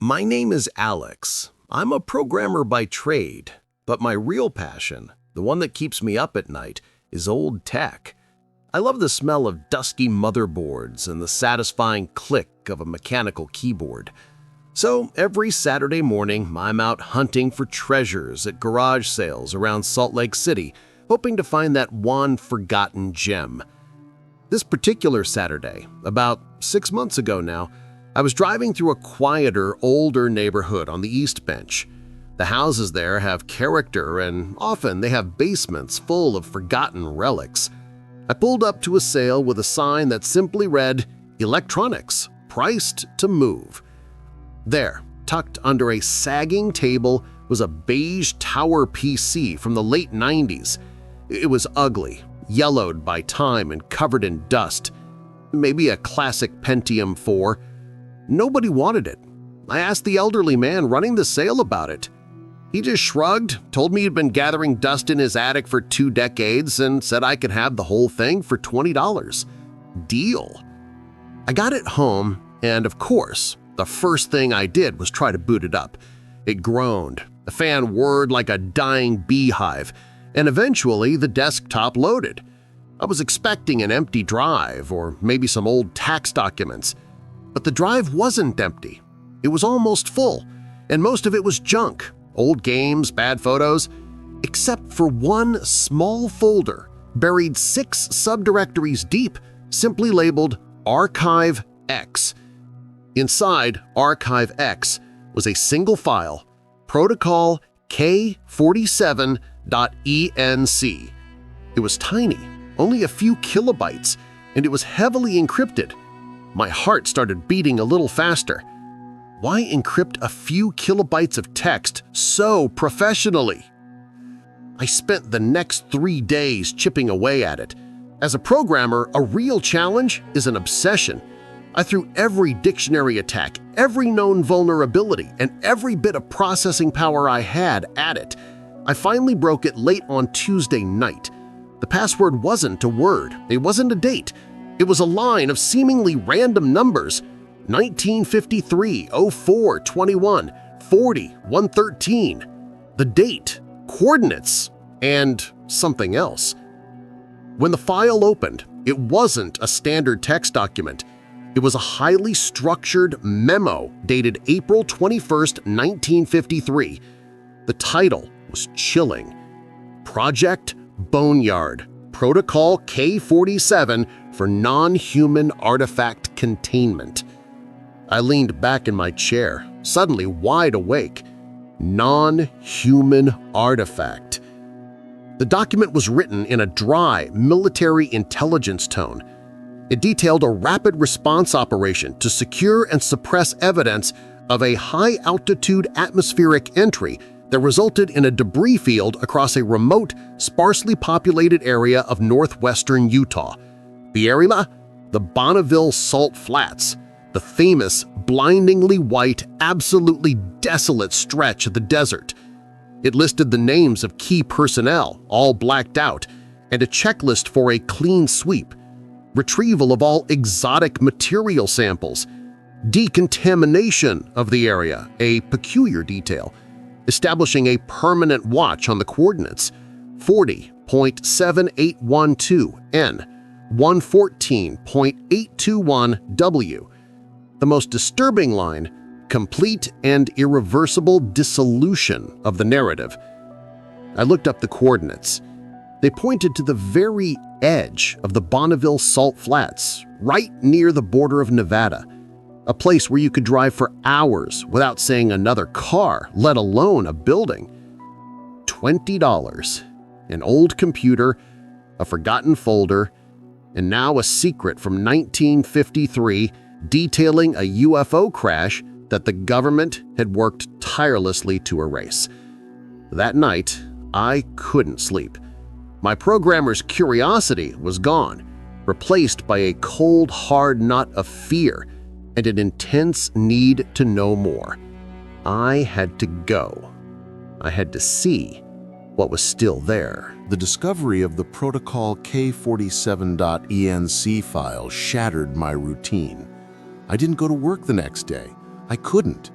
My name is Alex. I'm a programmer by trade, but my real passion, the one that keeps me up at night, is old tech. I love the smell of dusty motherboards and the satisfying click of a mechanical keyboard. So every Saturday morning, I'm out hunting for treasures at garage sales around Salt Lake City, hoping to find that one forgotten gem. This particular Saturday, about 6 months ago now, I was driving through a quieter, older neighborhood on the East Bench. The houses there have character and often they have basements full of forgotten relics. I pulled up to a sale with a sign that simply read, "Electronics, priced to move." There, tucked under a sagging table, was a beige tower PC from the late 90s. It was ugly, yellowed by time and covered in dust. Maybe a classic Pentium 4. Nobody wanted it. I asked the elderly man running the sale about it. He just shrugged, told me he'd been gathering dust in his attic for 2 decades and said I could have the whole thing for $20. Deal. I got it home and, of course, the first thing I did was try to boot it up. It groaned, the fan whirred like a dying beehive, and eventually the desktop loaded. I was expecting an empty drive or maybe some old tax documents. But the drive wasn't empty. It was almost full, and most of it was junk, old games, bad photos, except for one small folder buried 6 subdirectories deep, simply labeled Archive X. Inside Archive X was a single file, protocol K47.ENC. It was tiny, only a few kilobytes, and it was heavily encrypted. My heart started beating a little faster. Why encrypt a few kilobytes of text so professionally? I spent the next 3 days chipping away at it. As a programmer, a real challenge is an obsession. I threw every dictionary attack, every known vulnerability, and every bit of processing power I had at it. I finally broke it late on Tuesday night. The password wasn't a word, it wasn't a date. It was a line of seemingly random numbers: 1953, 04, 21, 40, 113, the date, coordinates, and something else. When the file opened, it wasn't a standard text document. It was a highly structured memo dated April 21, 1953. The title was chilling: Project Boneyard, Protocol K47 for Non-Human Artifact Containment. I leaned back in my chair, suddenly wide awake. Non-human artifact. The document was written in a dry, military intelligence tone. It detailed a rapid response operation to secure and suppress evidence of a high-altitude atmospheric entry that resulted in a debris field across a remote, sparsely populated area of northwestern Utah. The area? The Bonneville Salt Flats, the famous, blindingly white, absolutely desolate stretch of the desert. It listed the names of key personnel, all blacked out, and a checklist for a clean sweep, retrieval of all exotic material samples, decontamination of the area, a peculiar detail, establishing a permanent watch on the coordinates 40.7812 N, 114.821 W. The most disturbing line, complete and irreversible dissolution of the narrative. I looked up the coordinates. They pointed to the very edge of the Bonneville Salt Flats, right near the border of Nevada, a place where you could drive for hours without seeing another car, let alone a building. $20, an old computer, a forgotten folder, and now a secret from 1953 detailing a UFO crash that the government had worked tirelessly to erase. That night, I couldn't sleep. My programmer's curiosity was gone, replaced by a cold, hard knot of fear and an intense need to know more. I had to go. I had to see what was still there. The discovery of the protocol K47.ENC file shattered my routine. I didn't go to work the next day. I couldn't.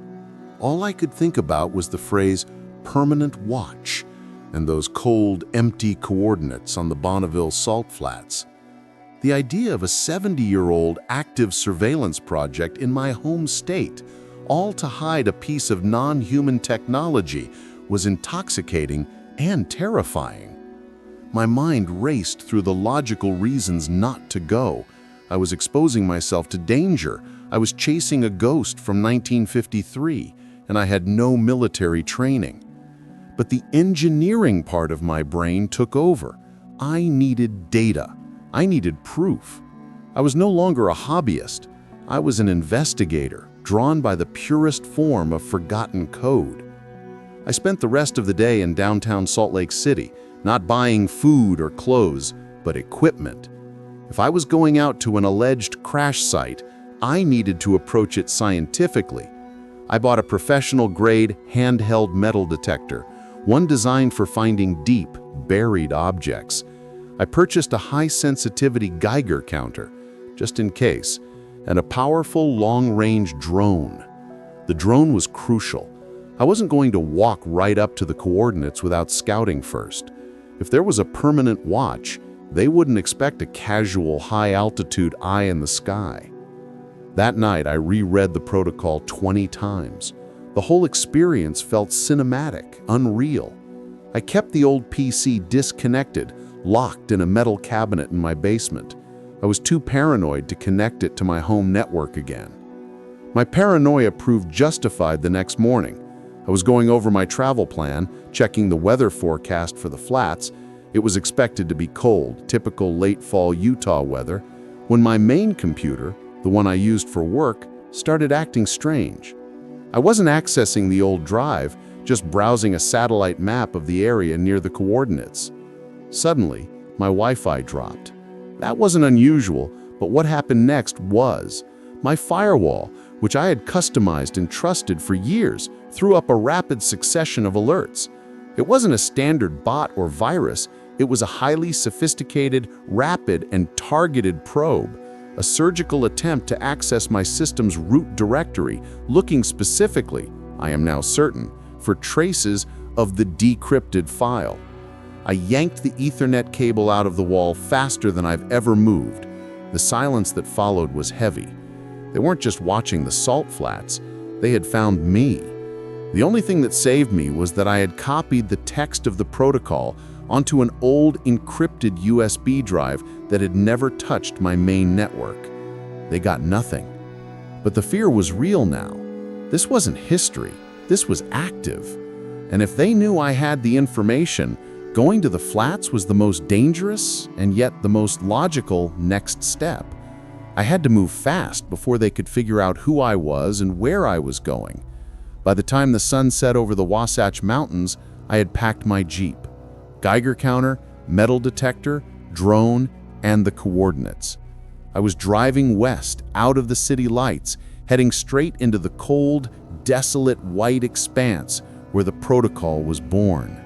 all I could think about was the phrase permanent watch and those cold, empty coordinates on the Bonneville Salt Flats. The idea of a 70-year-old active surveillance project in my home state, all to hide a piece of non-human technology, was intoxicating and terrifying. My mind raced through the logical reasons not to go. I was exposing myself to danger. I was chasing a ghost from 1953, and I had no military training. But the engineering part of my brain took over. I needed data. I needed proof. I was no longer a hobbyist. I was an investigator, drawn by the purest form of forgotten code. I spent the rest of the day in downtown Salt Lake City, not buying food or clothes, but equipment. If I was going out to an alleged crash site, I needed to approach it scientifically. I bought a professional-grade handheld metal detector, one designed for finding deep, buried objects. I purchased a high-sensitivity Geiger counter, just in case, and a powerful long-range drone. The drone was crucial. I wasn't going to walk right up to the coordinates without scouting first. If there was a permanent watch, they wouldn't expect a casual high-altitude eye in the sky. That night, I reread the protocol 20 times. The whole experience felt cinematic, unreal. I kept the old PC disconnected, locked in a metal cabinet in my basement. I was too paranoid to connect it to my home network again. My paranoia proved justified the next morning. I was going over my travel plan, checking the weather forecast for the flats. It was expected to be cold, typical late fall Utah weather, when my main computer, the one I used for work, started acting strange. I wasn't accessing the old drive, just browsing a satellite map of the area near the coordinates. Suddenly, my Wi-Fi dropped. That wasn't unusual, but what happened next was. My firewall, which I had customized and trusted for years, threw up a rapid succession of alerts. It wasn't a standard bot or virus, it was a highly sophisticated, rapid, and targeted probe, a surgical attempt to access my system's root directory, looking specifically, I am now certain, for traces of the decrypted file. I yanked the Ethernet cable out of the wall faster than I've ever moved. The silence that followed was heavy. They weren't just watching the salt flats, they had found me. The only thing that saved me was that I had copied the text of the protocol onto an old encrypted USB drive that had never touched my main network. They got nothing. But the fear was real now. This wasn't history, this was active. And if they knew I had the information, going to the flats was the most dangerous and yet the most logical next step. I had to move fast before they could figure out who I was and where I was going. By the time the sun set over the Wasatch Mountains, I had packed my Jeep. Geiger counter, metal detector, drone, and the coordinates. I was driving west, out of the city lights, heading straight into the cold, desolate white expanse where the protocol was born.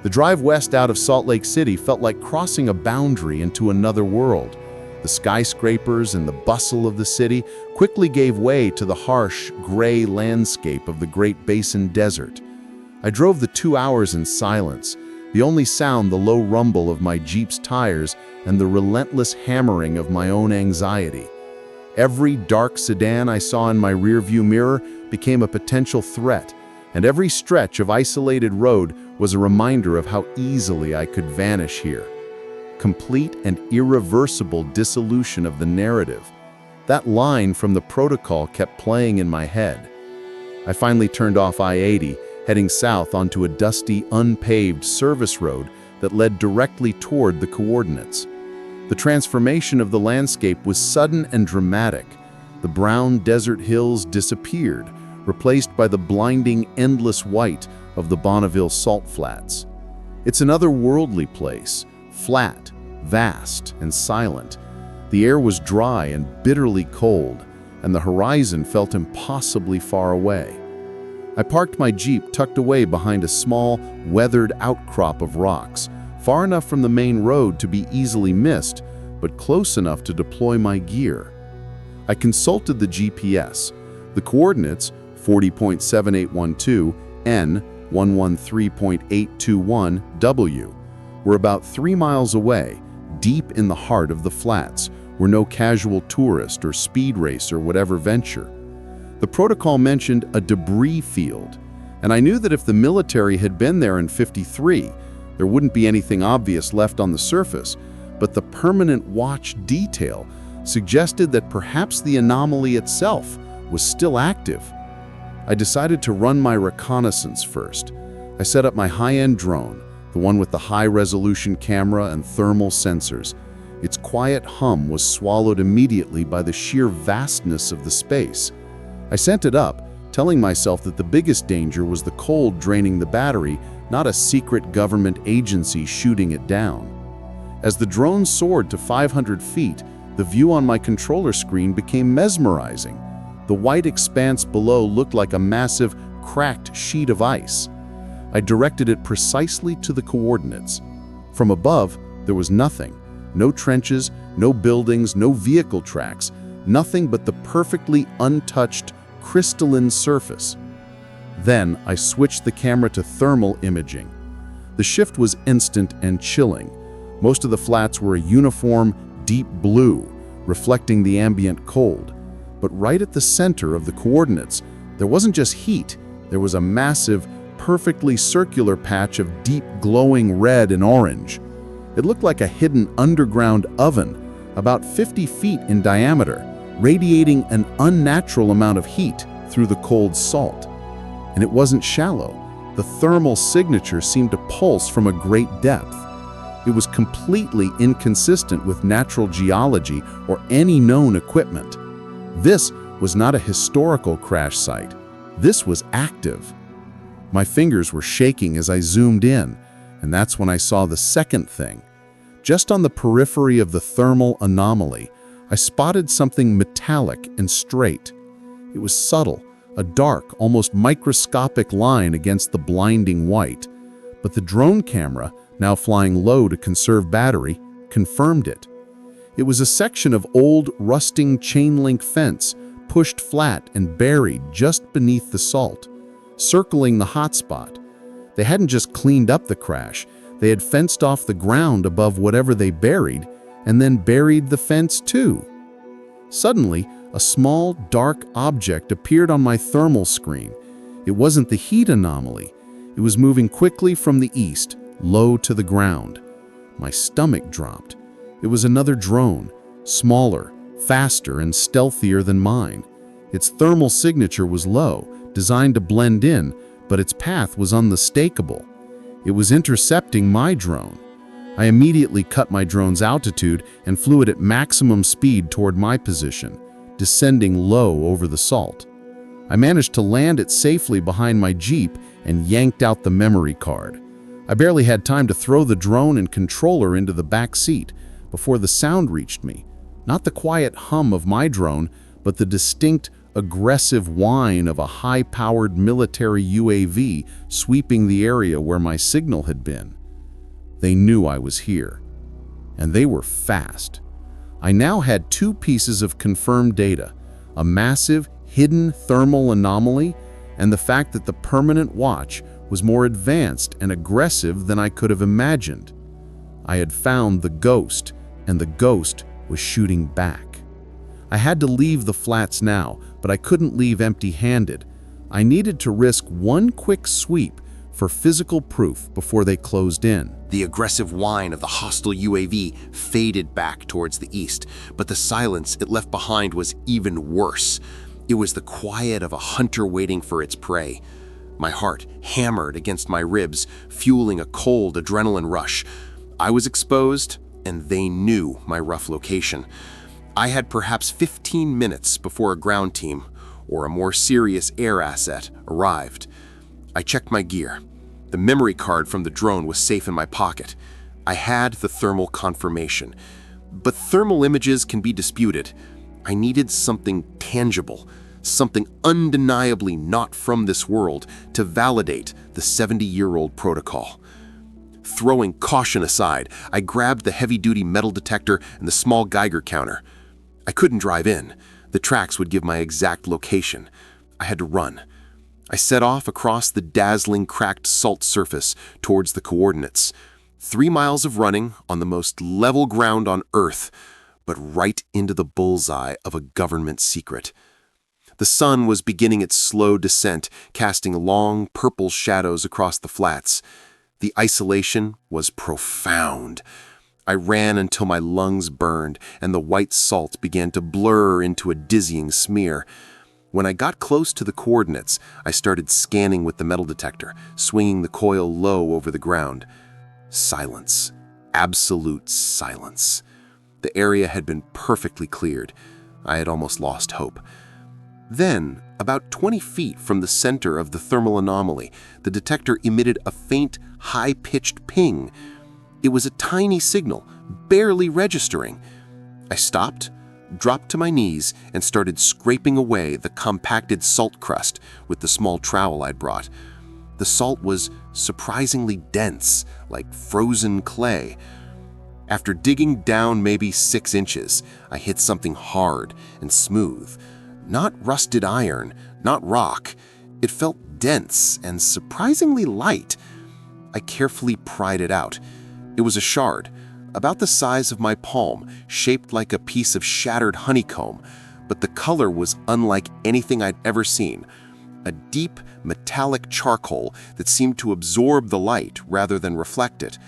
The drive west out of Salt Lake City felt like crossing a boundary into another world. The skyscrapers and the bustle of the city quickly gave way to the harsh, gray landscape of the Great Basin Desert. I drove the 2 hours in silence, the only sound the low rumble of my Jeep's tires and the relentless hammering of my own anxiety. Every dark sedan I saw in my rearview mirror became a potential threat, and every stretch of isolated road was a reminder of how easily I could vanish here. Complete and irreversible dissolution of the narrative. That line from the protocol kept playing in my head. I finally turned off I-80, heading south onto a dusty, unpaved service road that led directly toward the coordinates. The transformation of the landscape was sudden and dramatic. The brown desert hills disappeared, replaced by the blinding, endless white of the Bonneville Salt Flats. It's an otherworldly place, flat, vast, and silent. The air was dry and bitterly cold, and the horizon felt impossibly far away. I parked my Jeep tucked away behind a small, weathered outcrop of rocks, far enough from the main road to be easily missed, but close enough to deploy my gear. I consulted the GPS. The coordinates, 40.7812 N 113.821 W, were about 3 miles away, deep in the heart of the flats, where no casual tourist or speed racer would ever venture. The protocol mentioned a debris field, and I knew that if the military had been there in '53, there wouldn't be anything obvious left on the surface, but the permanent watch detail suggested that perhaps the anomaly itself was still active. I decided to run my reconnaissance first. I set up my high-end drone, the one with the high-resolution camera and thermal sensors. Its quiet hum was swallowed immediately by the sheer vastness of the space. I sent it up, telling myself that the biggest danger was the cold draining the battery, not a secret government agency shooting it down. As the drone soared to 500 feet, the view on my controller screen became mesmerizing. The white expanse below looked like a massive, cracked sheet of ice. I directed it precisely to the coordinates. From above, there was nothing. No trenches, no buildings, no vehicle tracks, nothing but the perfectly untouched, crystalline surface. Then I switched the camera to thermal imaging. The shift was instant and chilling. Most of the flats were a uniform, deep blue, reflecting the ambient cold. But right at the center of the coordinates, there wasn't just heat, there was a massive, perfectly circular patch of deep glowing red and orange. It looked like a hidden underground oven, about 50 feet in diameter, radiating an unnatural amount of heat through the cold salt. And it wasn't shallow. The thermal signature seemed to pulse from a great depth. It was completely inconsistent with natural geology or any known equipment. This was not a historical crash site. This was active. My fingers were shaking as I zoomed in, and that's when I saw the second thing. Just on the periphery of the thermal anomaly, I spotted something metallic and straight. It was subtle, a dark, almost microscopic line against the blinding white. But the drone camera, now flying low to conserve battery, confirmed it. It was a section of old, rusting chain-link fence, pushed flat and buried just beneath the salt, circling the hotspot. They hadn't just cleaned up the crash, they had fenced off the ground above whatever they buried, and then buried the fence too. Suddenly, a small, dark object appeared on my thermal screen. It wasn't the heat anomaly. It was moving quickly from the east, low to the ground. My stomach dropped. It was another drone, smaller, faster, and stealthier than mine. Its thermal signature was low, designed to blend in, but its path was unmistakable. It was intercepting my drone. I immediately cut my drone's altitude and flew it at maximum speed toward my position, descending low over the salt. I managed to land it safely behind my Jeep and yanked out the memory card. I barely had time to throw the drone and controller into the back seat before the sound reached me. Not the quiet hum of my drone, but the distinct, aggressive whine of a high-powered military UAV sweeping the area where my signal had been. They knew I was here, and they were fast. I now had 2 pieces of confirmed data, a massive, hidden thermal anomaly, and the fact that the permanent watch was more advanced and aggressive than I could have imagined. I had found the ghost, and the ghost was shooting back. I had to leave the flats now, but I couldn't leave empty-handed. I needed to risk one quick sweep for physical proof before they closed in. The aggressive whine of the hostile UAV faded back towards the east, but the silence it left behind was even worse. It was the quiet of a hunter waiting for its prey. My heart hammered against my ribs, fueling a cold adrenaline rush. I was exposed, and they knew my rough location. I had perhaps 15 minutes before a ground team, or a more serious air asset, arrived. I checked my gear. The memory card from the drone was safe in my pocket. I had the thermal confirmation. But thermal images can be disputed. I needed something tangible, something undeniably not from this world to validate the 70-year-old protocol. Throwing caution aside, I grabbed the heavy-duty metal detector and the small Geiger counter. I couldn't drive in. The tracks would give my exact location. I had to run. I set off across the dazzling cracked salt surface towards the coordinates. 3 miles of running on the most level ground on Earth, but right into the bullseye of a government secret. The sun was beginning its slow descent, casting long purple shadows across the flats. The isolation was profound. I ran until my lungs burned and the white salt began to blur into a dizzying smear. When I got close to the coordinates, I started scanning with the metal detector, swinging the coil low over the ground. Silence. Absolute silence. The area had been perfectly cleared. I had almost lost hope. Then, about 20 feet from the center of the thermal anomaly, the detector emitted a faint, high-pitched ping. It was a tiny signal, barely registering. I stopped, dropped to my knees, and started scraping away the compacted salt crust with the small trowel I'd brought. The salt was surprisingly dense, like frozen clay. After digging down maybe 6 inches, I hit something hard and smooth. Not rusted iron, not rock. It felt dense and surprisingly light. I carefully pried it out. It was a shard, about the size of my palm, shaped like a piece of shattered honeycomb, but the color was unlike anything I'd ever seen. A deep, metallic charcoal that seemed to absorb the light rather than reflect it.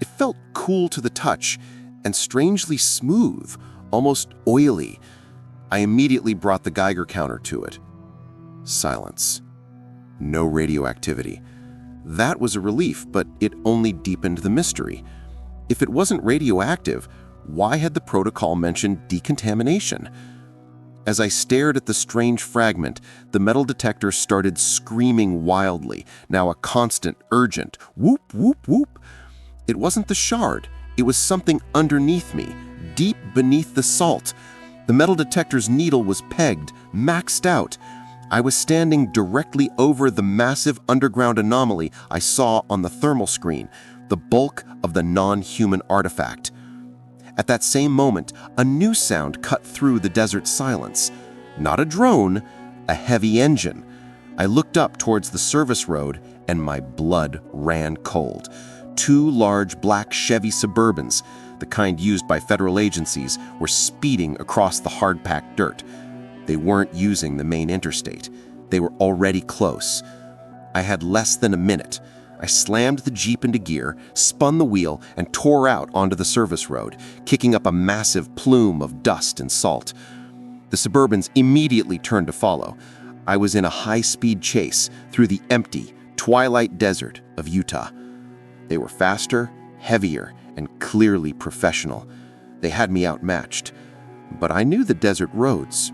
It felt cool to the touch and strangely smooth, almost oily. I immediately brought the Geiger counter to it. Silence. No radioactivity. That was a relief, but it only deepened the mystery. If it wasn't radioactive, why had the protocol mentioned decontamination? As I stared at the strange fragment, the metal detector started screaming wildly, now a constant, urgent whoop, whoop, whoop. It wasn't the shard. It was something underneath me, deep beneath the salt. The metal detector's needle was pegged, maxed out. I was standing directly over the massive underground anomaly I saw on the thermal screen, the bulk of the non-human artifact. At that same moment, a new sound cut through the desert silence. Not a drone, a heavy engine. I looked up towards the service road and my blood ran cold. 2 large black Chevy Suburbans, the kind used by federal agencies, were speeding across the hard-packed dirt. They weren't using the main interstate. They were already close. I had less than a minute. I slammed the Jeep into gear, spun the wheel, and tore out onto the service road, kicking up a massive plume of dust and salt. The Suburbans immediately turned to follow. I was in a high-speed chase through the empty, twilight desert of Utah. They were faster, heavier, and clearly professional. They had me outmatched. But I knew the desert roads.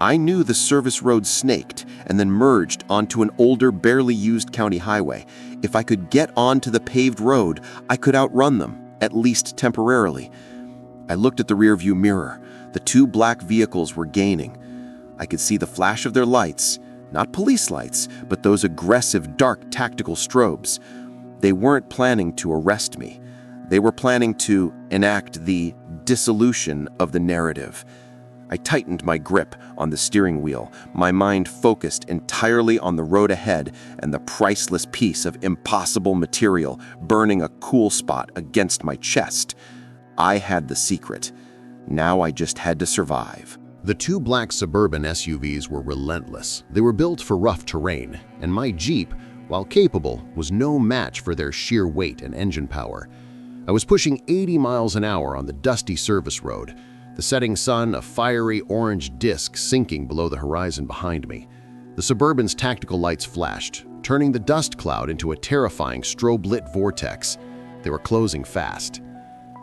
I knew the service road snaked and then merged onto an older, barely used county highway. If I could get onto the paved road, I could outrun them, at least temporarily. I looked at the rearview mirror. The 2 black vehicles were gaining. I could see the flash of their lights, not police lights, but those aggressive, dark, tactical strobes. They weren't planning to arrest me. They were planning to enact the dissolution of the narrative. I tightened my grip on the steering wheel, my mind focused entirely on the road ahead and the priceless piece of impossible material burning a cool spot against my chest. I had the secret. Now I just had to survive. The 2 black Suburban SUVs were relentless. They were built for rough terrain, and my Jeep, while capable, was no match for their sheer weight and engine power. I was pushing 80 miles an hour on the dusty service road, the setting sun a fiery orange disk sinking below the horizon behind me. The Suburban's tactical lights flashed, turning the dust cloud into a terrifying strobe-lit vortex. They were closing fast.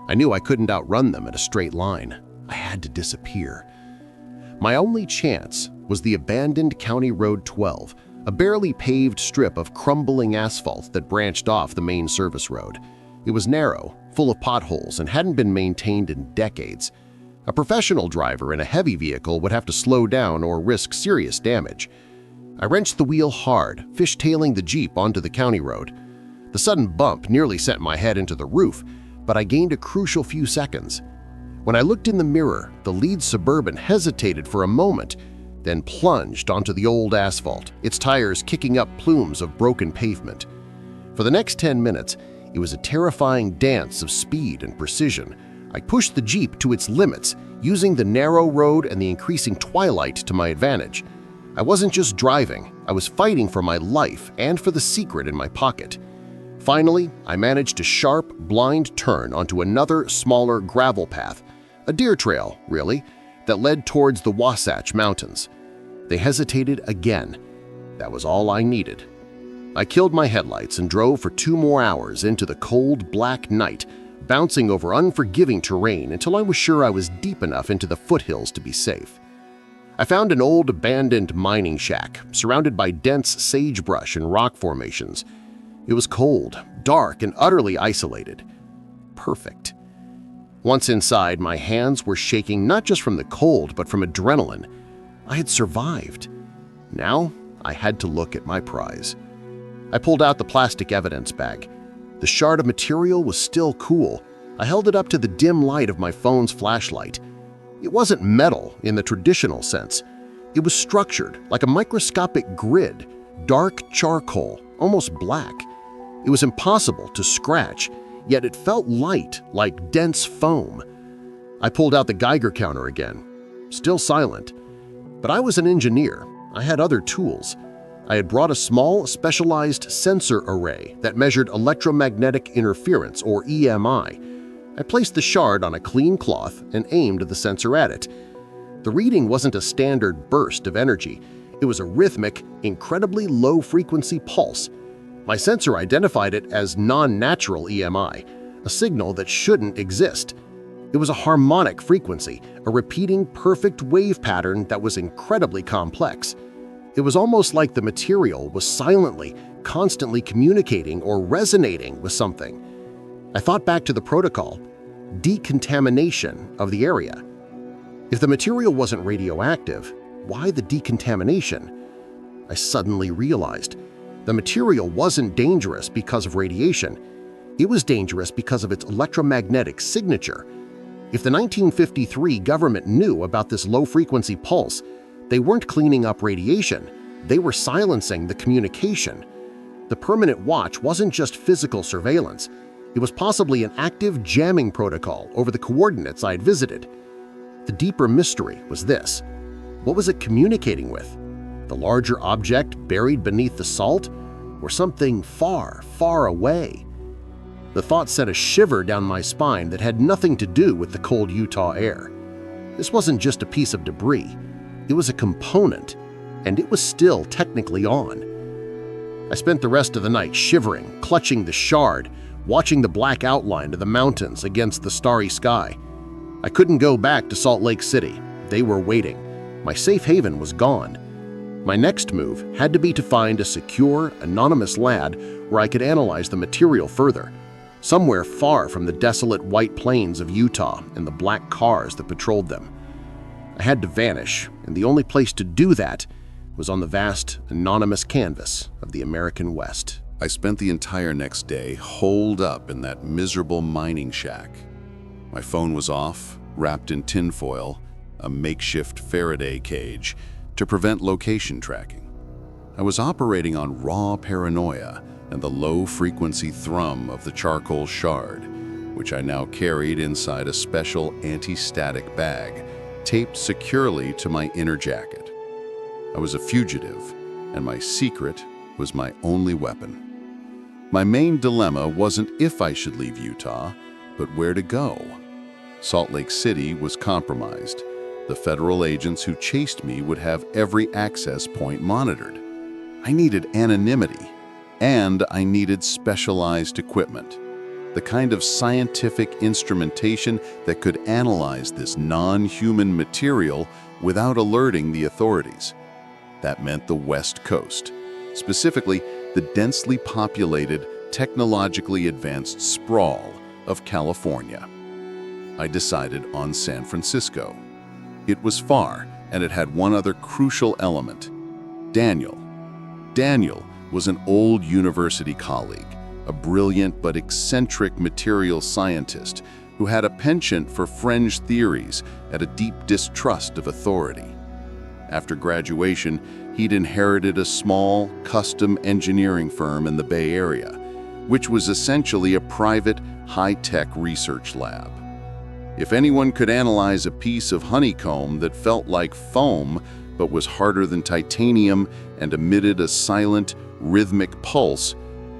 I knew I couldn't outrun them at a straight line. I had to disappear. My only chance was the abandoned County Road 12, a barely paved strip of crumbling asphalt that branched off the main service road. It was narrow, full of potholes, and hadn't been maintained in decades. A professional driver in a heavy vehicle would have to slow down or risk serious damage. I wrenched the wheel hard, fishtailing the Jeep onto the county road. The sudden bump nearly sent my head into the roof, but I gained a crucial few seconds. When I looked in the mirror, the lead Suburban hesitated for a moment, then plunged onto the old asphalt, its tires kicking up plumes of broken pavement. For the next 10 minutes, it was a terrifying dance of speed and precision. I pushed the Jeep to its limits, using the narrow road and the increasing twilight to my advantage. I wasn't just driving, I was fighting for my life and for the secret in my pocket. Finally, I managed a sharp, blind turn onto another, smaller gravel path, a deer trail, really, that led towards the Wasatch Mountains. They hesitated again. That was all I needed. I killed my headlights and drove for 2 more hours into the cold, black night, bouncing over unforgiving terrain until I was sure I was deep enough into the foothills to be safe. I found an old abandoned mining shack surrounded by dense sagebrush and rock formations. It was cold, dark, and utterly isolated. Perfect. Once inside, my hands were shaking not just from the cold but from adrenaline. I had survived. Now I had to look at my prize. I pulled out the plastic evidence bag. The shard of material was still cool. I held it up to the dim light of my phone's flashlight. It wasn't metal in the traditional sense. It was structured like a microscopic grid, dark charcoal, almost black. It was impossible to scratch, yet it felt light, like dense foam. I pulled out the Geiger counter again, still silent. But I was an engineer. I had other tools. I had brought a small, specialized sensor array that measured electromagnetic interference, or EMI. I placed the shard on a clean cloth and aimed the sensor at it. The reading wasn't a standard burst of energy. It was a rhythmic, incredibly low-frequency pulse. My sensor identified it as non-natural EMI, a signal that shouldn't exist. It was a harmonic frequency, a repeating perfect wave pattern that was incredibly complex. It was almost like the material was silently, constantly communicating or resonating with something. I thought back to the protocol, decontamination of the area. If the material wasn't radioactive, why the decontamination? I suddenly realized the material wasn't dangerous because of radiation. It was dangerous because of its electromagnetic signature. If the 1953 government knew about this low-frequency pulse, they weren't cleaning up radiation, they were silencing the communication. The permanent watch wasn't just physical surveillance, it was possibly an active jamming protocol over the coordinates I had visited. The deeper mystery was this: what was it communicating with? The larger object buried beneath the salt, or something far, far away? The thought sent a shiver down my spine that had nothing to do with the cold Utah air. This wasn't just a piece of debris. It was a component, and it was still technically on. I spent the rest of the night shivering, clutching the shard, watching the black outline of the mountains against the starry sky. I couldn't go back to Salt Lake City. They were waiting. My safe haven was gone. My next move had to be to find a secure, anonymous lab where I could analyze the material further, somewhere far from the desolate white plains of Utah and the black cars that patrolled them. I had to vanish, and the only place to do that was on the vast, anonymous canvas of the American West. I spent the entire next day holed up in that miserable mining shack. My phone was off, wrapped in tinfoil, a makeshift Faraday cage, to prevent location tracking. I was operating on raw paranoia and the low-frequency thrum of the charcoal shard, which I now carried inside a special anti-static bag taped securely to my inner jacket. I was a fugitive, and my secret was my only weapon. My main dilemma wasn't if I should leave Utah, but where to go. Salt Lake City was compromised. The federal agents who chased me would have every access point monitored. I needed anonymity, and I needed specialized equipment, the kind of scientific instrumentation that could analyze this non-human material without alerting the authorities. That meant the West Coast, specifically the densely populated, technologically advanced sprawl of California. I decided on San Francisco. It was far, and it had one other crucial element: Daniel. Daniel was an old university colleague, a brilliant but eccentric material scientist who had a penchant for fringe theories and a deep distrust of authority. After graduation, he'd inherited a small, custom engineering firm in the Bay Area, which was essentially a private, high-tech research lab. If anyone could analyze a piece of honeycomb that felt like foam but was harder than titanium and emitted a silent, rhythmic pulse,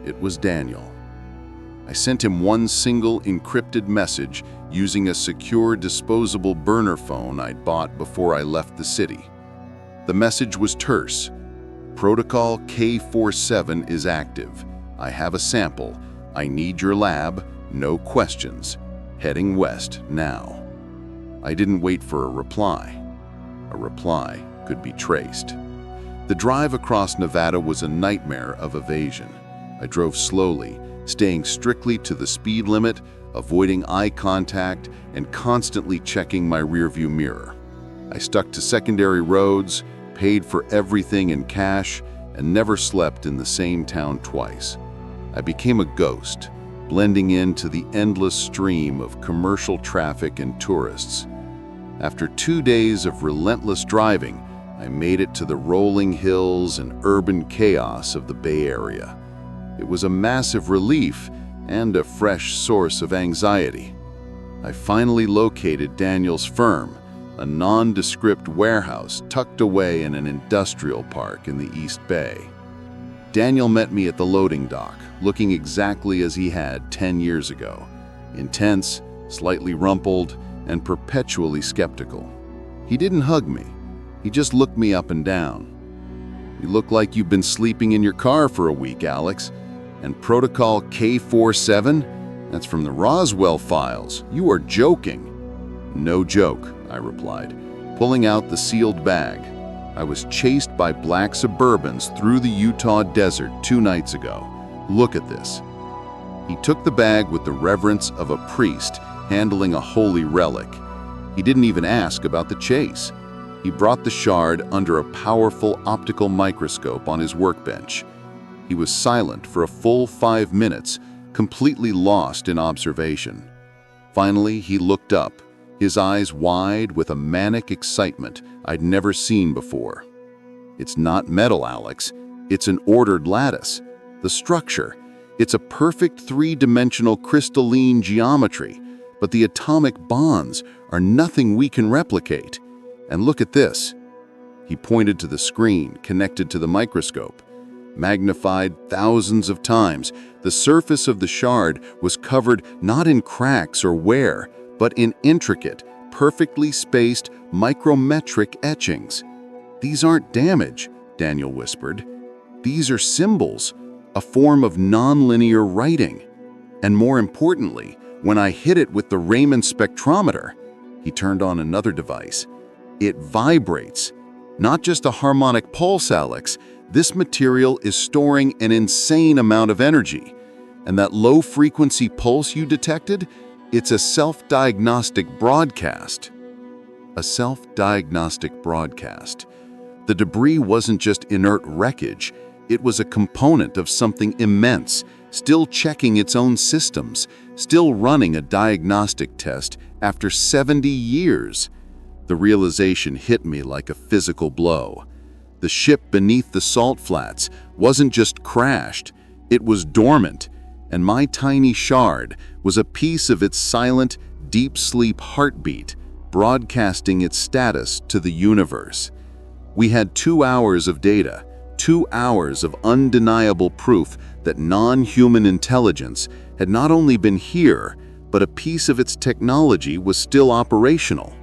it was Daniel. I sent him one single encrypted message using a secure disposable burner phone I'd bought before I left the city. The message was terse. Protocol K47 is active. I have a sample. I need your lab, no questions. Heading west now. I didn't wait for a reply. A reply could be traced. The drive across Nevada was a nightmare of evasion. I drove slowly, staying strictly to the speed limit, avoiding eye contact, and constantly checking my rearview mirror. I stuck to secondary roads, paid for everything in cash, and never slept in the same town twice. I became a ghost, blending into the endless stream of commercial traffic and tourists. After 2 days of relentless driving, I made it to the rolling hills and urban chaos of the Bay Area. It was a massive relief and a fresh source of anxiety. I finally located Daniel's firm, a nondescript warehouse tucked away in an industrial park in the East Bay. Daniel met me at the loading dock, looking exactly as he had 10 years ago, intense, slightly rumpled, and perpetually skeptical. He didn't hug me. He just looked me up and down. "You look like you've been sleeping in your car for a week, Alex. And Protocol K47? That's from the Roswell files. You are joking." "No joke," I replied, pulling out the sealed bag. "I was chased by black Suburbans through the Utah desert 2 nights ago. Look at this." He took the bag with the reverence of a priest handling a holy relic. He didn't even ask about the chase. He brought the shard under a powerful optical microscope on his workbench. He was silent for a full 5 minutes, completely lost in observation. Finally, he looked up, his eyes wide with a manic excitement I'd never seen before. "It's not metal, Alex. It's an ordered lattice. The structure, it's a perfect 3-dimensional crystalline geometry, but the atomic bonds are nothing we can replicate. And look at this." He pointed to the screen connected to the microscope. Magnified thousands of times, the surface of the shard was covered not in cracks or wear, but in intricate, perfectly spaced micrometric etchings. "These aren't damage," Daniel whispered. "These are symbols, a form of nonlinear writing. And more importantly, when I hit it with the Raman spectrometer," he turned on another device, "it vibrates. Not just a harmonic pulse, Alex. This material is storing an insane amount of energy. And that low-frequency pulse you detected, it's a self-diagnostic broadcast." A self-diagnostic broadcast. The debris wasn't just inert wreckage. It was a component of something immense, still checking its own systems, still running a diagnostic test after 70 years. The realization hit me like a physical blow. The ship beneath the salt flats wasn't just crashed, it was dormant, and my tiny shard was a piece of its silent, deep sleep heartbeat, broadcasting its status to the universe. We had 2 hours of data, 2 hours of undeniable proof that non-human intelligence had not only been here, but a piece of its technology was still operational.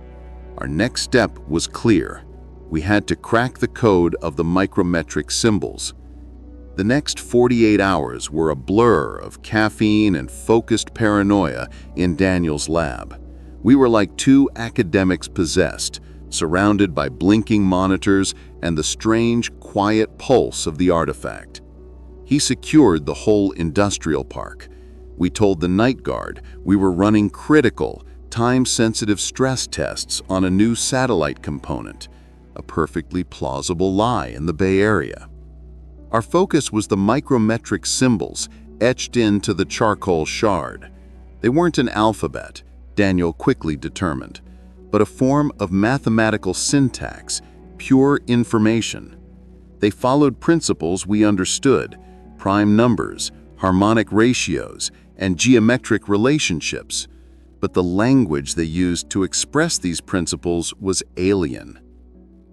Our next step was clear. We had to crack the code of the micrometric symbols. The next 48 hours were a blur of caffeine and focused paranoia in Daniel's lab. We were like 2 academics possessed, surrounded by blinking monitors and the strange, quiet pulse of the artifact. He secured the whole industrial park. We told the night guard we were running critical, time-sensitive stress tests on a new satellite component, a perfectly plausible lie in the Bay Area. Our focus was the micrometric symbols etched into the charcoal shard. They weren't an alphabet, Daniel quickly determined, but a form of mathematical syntax pure information. They followed principles we understood: prime numbers, harmonic ratios, and geometric relationships. But the language they used to express these principles was alien.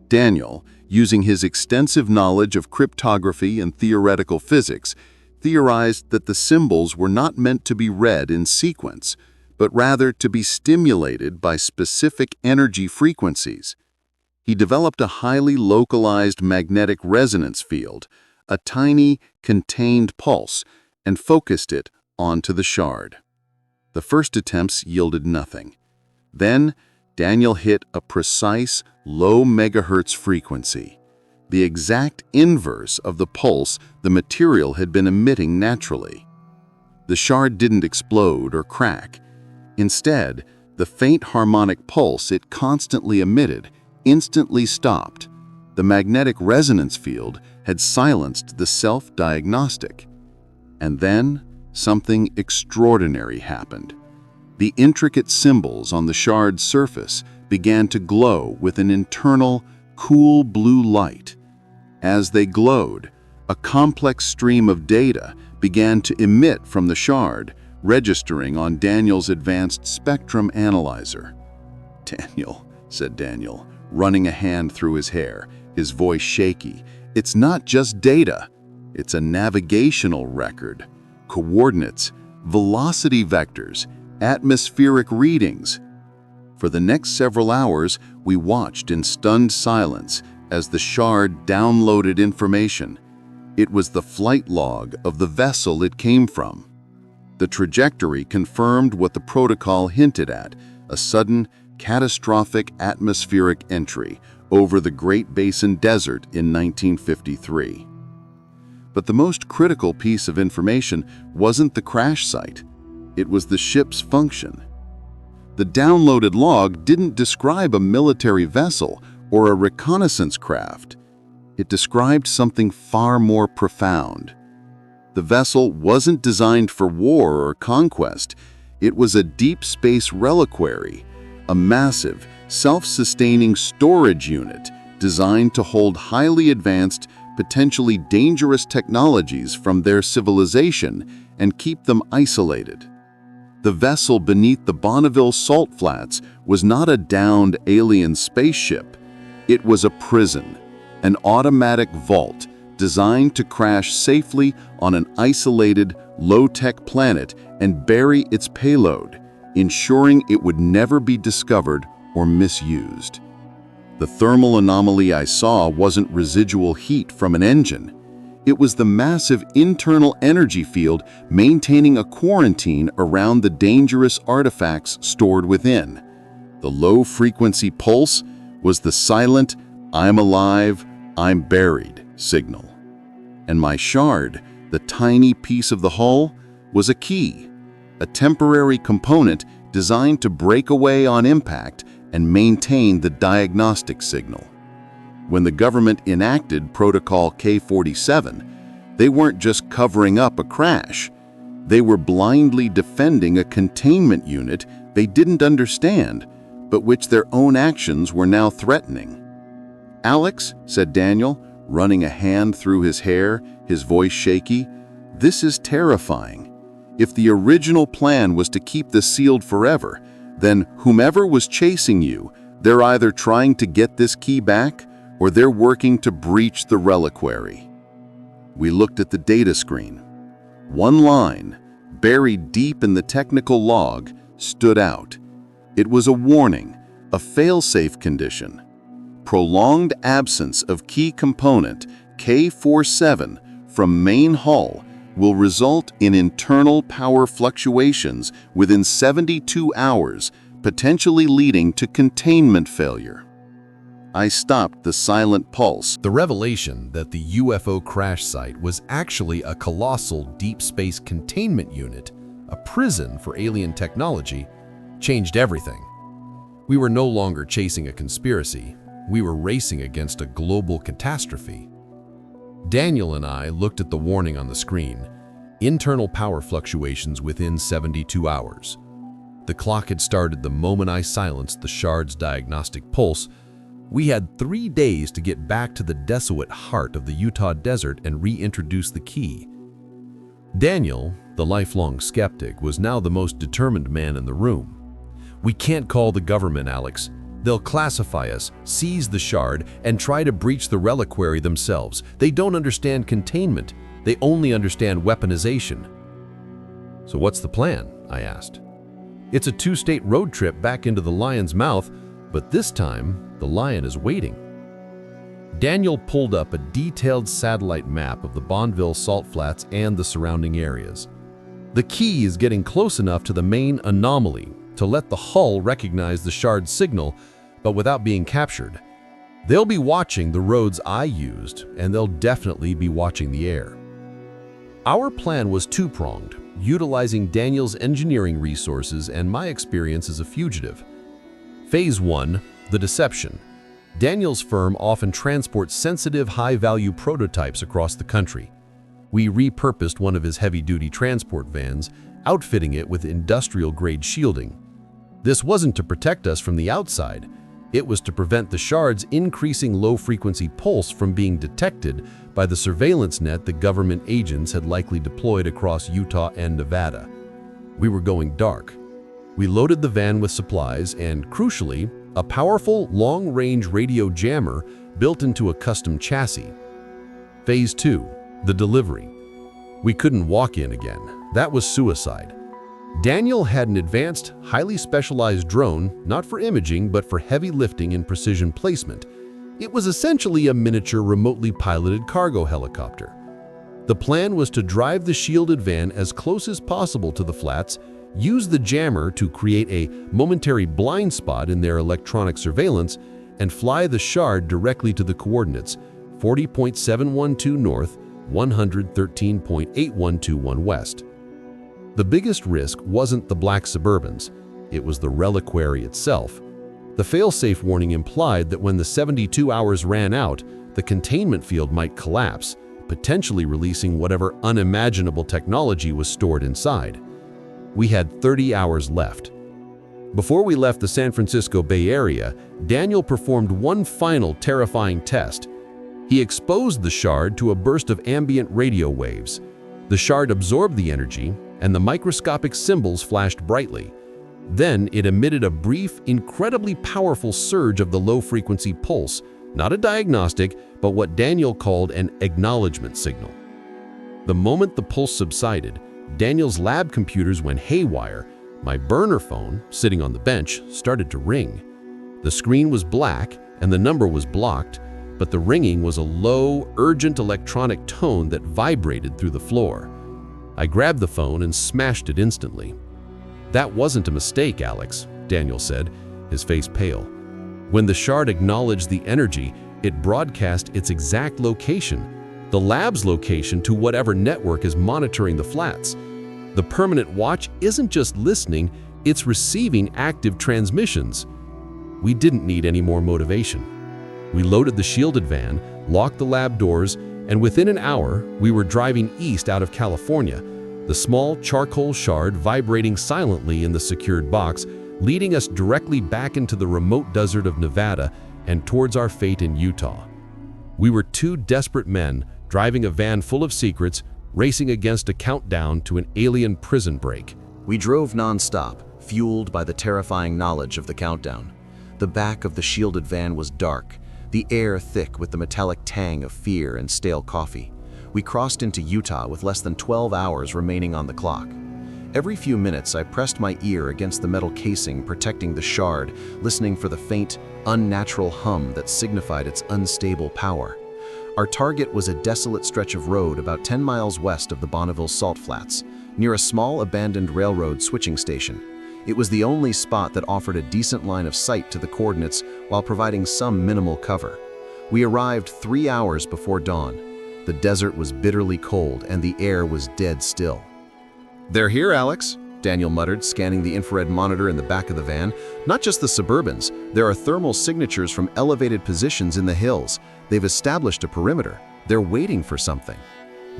Daniel, using his extensive knowledge of cryptography and theoretical physics, theorized that the symbols were not meant to be read in sequence, but rather to be stimulated by specific energy frequencies. He developed a highly localized magnetic resonance field, a tiny, contained pulse, and focused it onto the shard. The first attempts yielded nothing. Then, Daniel hit a precise, low megahertz frequency, the exact inverse of the pulse the material had been emitting naturally. The shard didn't explode or crack. Instead, the faint harmonic pulse it constantly emitted instantly stopped. The magnetic resonance field had silenced the self-diagnostic. And then, something extraordinary happened. The intricate symbols on the shard's surface began to glow with an internal, cool blue light. As they glowed, a complex stream of data began to emit from the shard, registering on Daniel's advanced spectrum analyzer. "Daniel," said Daniel, running a hand through his hair, his voice shaky, "it's not just data. It's a navigational record. Coordinates, velocity vectors, atmospheric readings." For the next several hours, we watched in stunned silence as the shard downloaded information. It was the flight log of the vessel it came from. The trajectory confirmed what the protocol hinted at: a sudden, catastrophic atmospheric entry over the Great Basin Desert in 1953. But the most critical piece of information wasn't the crash site. It was the ship's function. The downloaded log didn't describe a military vessel or a reconnaissance craft. It described something far more profound. The vessel wasn't designed for war or conquest. It was a deep space reliquary, a massive, self-sustaining storage unit designed to hold highly advanced, potentially dangerous technologies from their civilization and keep them isolated. The vessel beneath the Bonneville Salt Flats was not a downed alien spaceship. It was a prison, an automatic vault designed to crash safely on an isolated, low-tech planet and bury its payload, ensuring it would never be discovered or misused. The thermal anomaly I saw wasn't residual heat from an engine. It was the massive internal energy field maintaining a quarantine around the dangerous artifacts stored within. The low-frequency pulse was the silent, "I'm alive, I'm buried" signal. And my shard, the tiny piece of the hull, was a key, a temporary component designed to break away on impact and maintain the diagnostic signal. When the government enacted Protocol K-47, they weren't just covering up a crash. They were blindly defending a containment unit they didn't understand, but which their own actions were now threatening. "Alex," said Daniel, running a hand through his hair, his voice shaky, "this is terrifying. If the original plan was to keep this sealed forever, then whomever was chasing you, they're either trying to get this key back or they're working to breach the reliquary." We looked at the data screen. One line, buried deep in the technical log, stood out. It was a warning, a fail-safe condition. Prolonged absence of key component K47 from main hull will result in internal power fluctuations within 72 hours, potentially leading to containment failure. I stopped the silent pulse. The revelation that the UFO crash site was actually a colossal deep space containment unit, a prison for alien technology, changed everything. We were no longer chasing a conspiracy. We were racing against a global catastrophe. Daniel and I looked at the warning on the screen: internal power fluctuations within 72 hours. The clock had started the moment I silenced the shard's diagnostic pulse, We had 3 days to get back to the desolate heart of the Utah desert and reintroduce the key. Daniel, the lifelong skeptic, was now the most determined man in the room. "We can't call the government, Alex. They'll classify us, seize the shard, and try to breach the reliquary themselves. They don't understand containment. They only understand weaponization." "So what's the plan?" I asked. "It's a 2-state road trip back into the lion's mouth, but this time, the lion is waiting." Daniel pulled up a detailed satellite map of the Bonneville Salt Flats and the surrounding areas. "The key is getting close enough to the main anomaly to let the hull recognize the shard signal, but without being captured. They'll be watching the roads I used, and they'll definitely be watching the air." Our plan was two-pronged, utilizing Daniel's engineering resources and my experience as a fugitive. Phase 1, the deception. Daniel's firm often transports sensitive, high-value prototypes across the country. We repurposed one of his heavy-duty transport vans, outfitting it with industrial-grade shielding. This wasn't to protect us from the outside. It was to prevent the shard's increasing low-frequency pulse from being detected by the surveillance net the government agents had likely deployed across Utah and Nevada. We were going dark. We loaded the van with supplies and, crucially, a powerful, long-range radio jammer built into a custom chassis. Phase 2, the delivery. We couldn't walk in again. That was suicide. Daniel had an advanced, highly specialized drone, not for imaging, but for heavy lifting and precision placement. It was essentially a miniature remotely piloted cargo helicopter. The plan was to drive the shielded van as close as possible to the flats, use the jammer to create a momentary blind spot in their electronic surveillance, and fly the shard directly to the coordinates 40.712 north, 113.8121 west. The biggest risk wasn't the black Suburbans, it was the reliquary itself. The failsafe warning implied that when the 72 hours ran out, the containment field might collapse, potentially releasing whatever unimaginable technology was stored inside. We had 30 hours left. Before we left the San Francisco Bay Area, Daniel performed one final terrifying test. He exposed the shard to a burst of ambient radio waves. The shard absorbed the energy, and the microscopic symbols flashed brightly. Then it emitted a brief, incredibly powerful surge of the low-frequency pulse, not a diagnostic, but what Daniel called an acknowledgement signal. The moment the pulse subsided, Daniel's lab computers went haywire. My burner phone, sitting on the bench, started to ring. The screen was black and the number was blocked, but the ringing was a low, urgent electronic tone that vibrated through the floor. I grabbed the phone and smashed it instantly. "That wasn't a mistake, Alex," Daniel said, his face pale. "When the shard acknowledged the energy, it broadcast its exact location, the lab's location, to whatever network is monitoring the flats. The permanent watch isn't just listening, it's receiving active transmissions." We didn't need any more motivation. We loaded the shielded van, locked the lab doors, and within an hour, we were driving east out of California, the small charcoal shard vibrating silently in the secured box, leading us directly back into the remote desert of Nevada and towards our fate in Utah. We were two desperate men driving a van full of secrets, racing against a countdown to an alien prison break. We drove non-stop, fueled by the terrifying knowledge of the countdown. The back of the shielded van was dark, the air thick with the metallic tang of fear and stale coffee. We crossed into Utah with less than 12 hours remaining on the clock. Every few minutes, I pressed my ear against the metal casing protecting the shard, listening for the faint, unnatural hum that signified its unstable power. Our target was a desolate stretch of road about 10 miles west of the Bonneville Salt Flats, near a small abandoned railroad switching station. It was the only spot that offered a decent line of sight to the coordinates while providing some minimal cover. We arrived 3 hours before dawn. The desert was bitterly cold and the air was dead still. "They're here, Alex," Daniel muttered, scanning the infrared monitor in the back of the van. "Not just the Suburbans. There are thermal signatures from elevated positions in the hills. They've established a perimeter. They're waiting for something."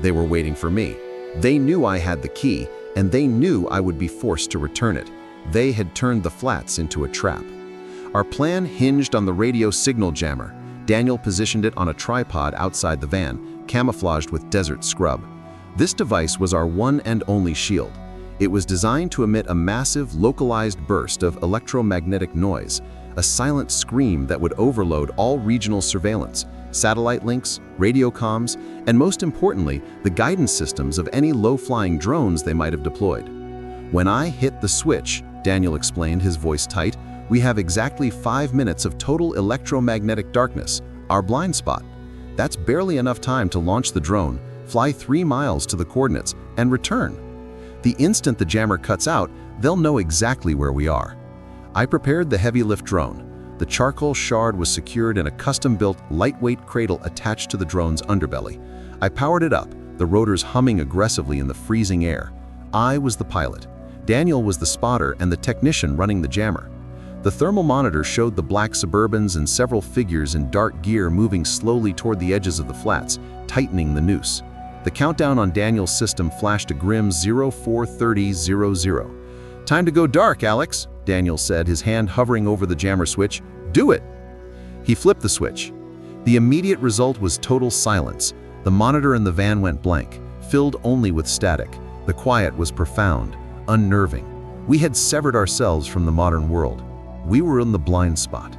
They were waiting for me. They knew I had the key, and they knew I would be forced to return it. They had turned the flats into a trap. Our plan hinged on the radio signal jammer. Daniel positioned it on a tripod outside the van, camouflaged with desert scrub. This device was our one and only shield. It was designed to emit a massive, localized burst of electromagnetic noise, a silent scream that would overload all regional surveillance, satellite links, radio comms, and most importantly, the guidance systems of any low-flying drones they might have deployed. When I hit the switch, Daniel explained, his voice tight, we have exactly 5 minutes of total electromagnetic darkness, our blind spot. That's barely enough time to launch the drone, fly 3 miles to the coordinates, and return. The instant the jammer cuts out, they'll know exactly where we are. I prepared the heavy lift drone. The charcoal shard was secured in a custom-built, lightweight cradle attached to the drone's underbelly. I powered it up, the rotors humming aggressively in the freezing air. I was the pilot. Daniel was the spotter and the technician running the jammer. The thermal monitor showed the black Suburbans and several figures in dark gear moving slowly toward the edges of the flats, tightening the noose. The countdown on Daniel's system flashed a grim 043000. "Time to go dark, Alex," Daniel said, his hand hovering over the jammer switch. "Do it!" He flipped the switch. The immediate result was total silence. The monitor in the van went blank, filled only with static. The quiet was profound, unnerving. We had severed ourselves from the modern world. We were in the blind spot.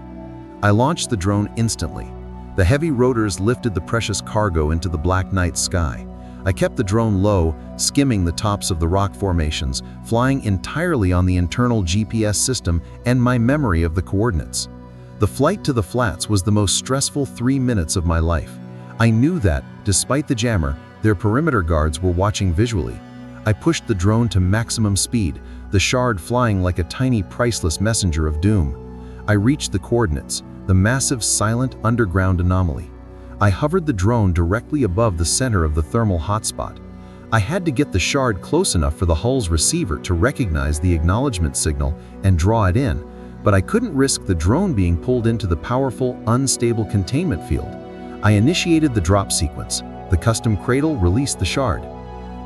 I launched the drone instantly. The heavy rotors lifted the precious cargo into the black night sky. I kept the drone low, skimming the tops of the rock formations, flying entirely on the internal GPS system and my memory of the coordinates. The flight to the flats was the most stressful 3 minutes of my life. I knew that, despite the jammer, their perimeter guards were watching visually. I pushed the drone to maximum speed, the shard flying like a tiny, priceless messenger of doom. I reached the coordinates, the massive, silent underground anomaly. I hovered the drone directly above the center of the thermal hotspot. I had to get the shard close enough for the hull's receiver to recognize the acknowledgement signal and draw it in, but I couldn't risk the drone being pulled into the powerful, unstable containment field. I initiated the drop sequence. The custom cradle released the shard.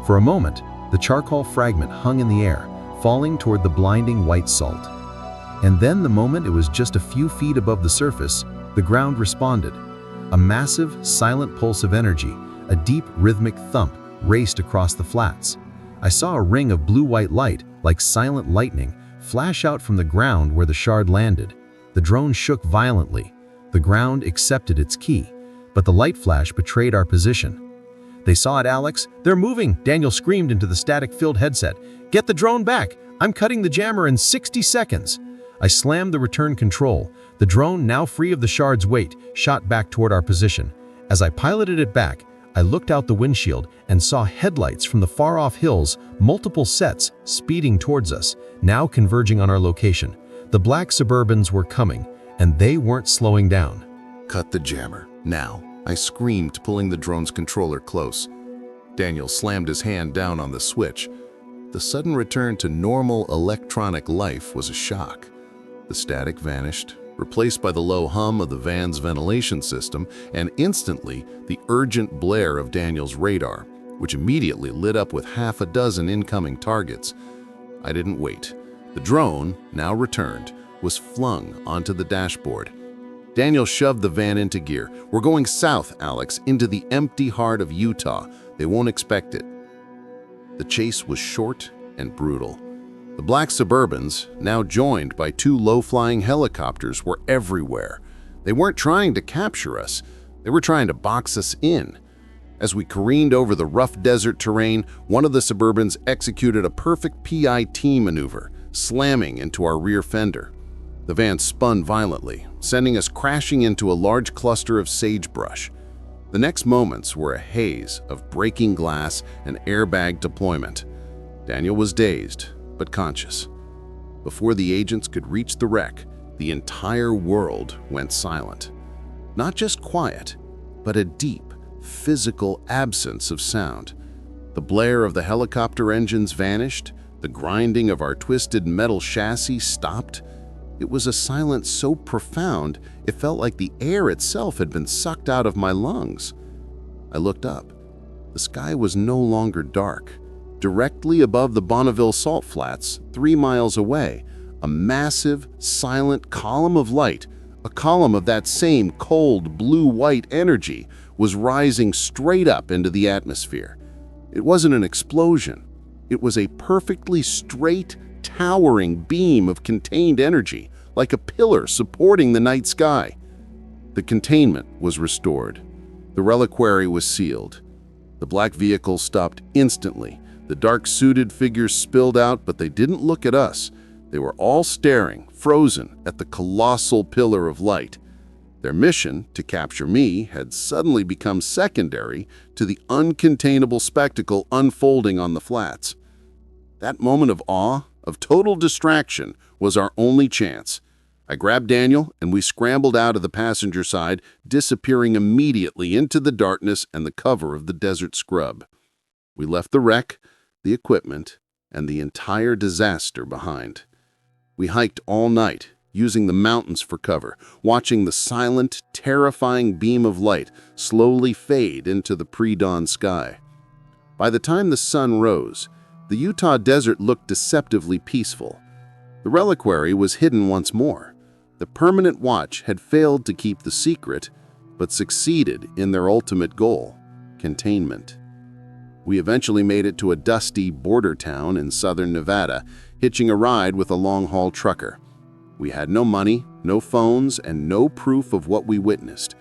For a moment, the charcoal fragment hung in the air, falling toward the blinding white salt. And then the moment it was just a few feet above the surface, the ground responded. A massive, silent pulse of energy, a deep, rhythmic thump, raced across the flats. I saw a ring of blue-white light, like silent lightning, flash out from the ground where the shard landed. The drone shook violently. The ground accepted its key, but the light flash betrayed our position. "They saw it, Alex. They're moving," Daniel screamed into the static-filled headset. "Get the drone back. I'm cutting the jammer in 60 seconds. I slammed the return control. The drone, now free of the shard's weight, shot back toward our position. As I piloted it back, I looked out the windshield and saw headlights from the far-off hills, multiple sets, speeding towards us, now converging on our location. The black Suburbans were coming, and they weren't slowing down. "Cut the jammer, now," I screamed, pulling the drone's controller close. Daniel slammed his hand down on the switch. The sudden return to normal electronic life was a shock. The static vanished, replaced by the low hum of the van's ventilation system, and instantly the urgent blare of Daniel's radar, which immediately lit up with half a dozen incoming targets. I didn't wait. The drone, now returned, was flung onto the dashboard. Daniel shoved the van into gear. "We're going south, Alex, into the empty heart of Utah. They won't expect it." The chase was short and brutal. The black Suburbans, now joined by 2 low-flying helicopters, were everywhere. They weren't trying to capture us. They were trying to box us in. As we careened over the rough desert terrain, one of the Suburbans executed a perfect PIT maneuver, slamming into our rear fender. The van spun violently, sending us crashing into a large cluster of sagebrush. The next moments were a haze of breaking glass and airbag deployment. Daniel was dazed, but conscious. Before the agents could reach the wreck, the entire world went silent. Not just quiet, but a deep, physical absence of sound. The blare of the helicopter engines vanished, the grinding of our twisted metal chassis stopped. It was a silence so profound, it felt like the air itself had been sucked out of my lungs. I looked up. The sky was no longer dark. Directly above the Bonneville Salt Flats, 3 miles away, A massive, silent column of light, a column of that same cold, blue-white energy, was rising straight up into the atmosphere. It wasn't an explosion. It was a perfectly straight, towering beam of contained energy, like a pillar supporting the night sky. The containment was restored. The reliquary was sealed. The black vehicle stopped instantly. The dark-suited figures spilled out, but they didn't look at us. They were all staring, frozen, at the colossal pillar of light. Their mission, to capture me, had suddenly become secondary to the uncontainable spectacle unfolding on the flats. That moment of awe, of total distraction, was our only chance. I grabbed Daniel, and we scrambled out of the passenger side, disappearing immediately into the darkness and the cover of the desert scrub. We left the wreck, the equipment, and the entire disaster behind. We hiked all night, using the mountains for cover, watching the silent, terrifying beam of light slowly fade into the pre-dawn sky. By the time the sun rose, the Utah desert looked deceptively peaceful. The reliquary was hidden once more. The permanent watch had failed to keep the secret, but succeeded in their ultimate goal, containment. We eventually made it to a dusty border town in southern Nevada, hitching a ride with a long-haul trucker. We had no money, no phones, and no proof of what we witnessed,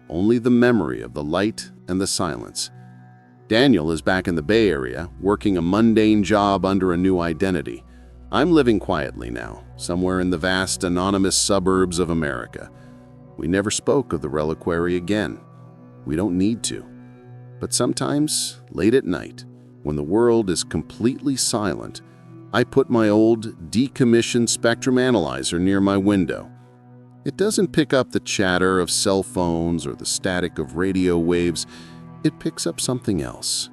only the memory of the light and the silence. Daniel is back in the Bay Area, working a mundane job under a new identity. I'm living quietly now, somewhere in the vast, anonymous suburbs of America. We never spoke of the reliquary again. We don't need to. But sometimes, late at night, when the world is completely silent, I put my old, decommissioned spectrum analyzer near my window. It doesn't pick up the chatter of cell phones or the static of radio waves. It picks up something else.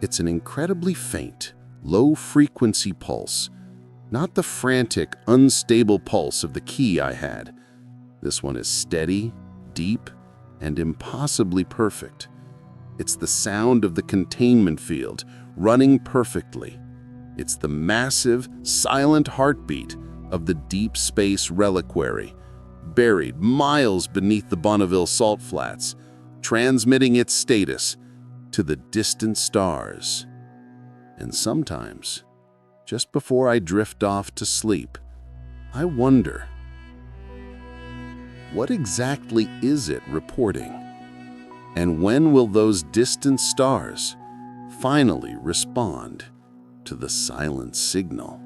It's an incredibly faint, low-frequency pulse, not the frantic, unstable pulse of the key I had. This one is steady, deep, and impossibly perfect. It's the sound of the containment field, running perfectly. It's the massive, silent heartbeat of the deep space reliquary, buried miles beneath the Bonneville Salt Flats, transmitting its status to the distant stars. And sometimes, just before I drift off to sleep, I wonder, what exactly is it reporting? And when will those distant stars finally respond to the silent signal?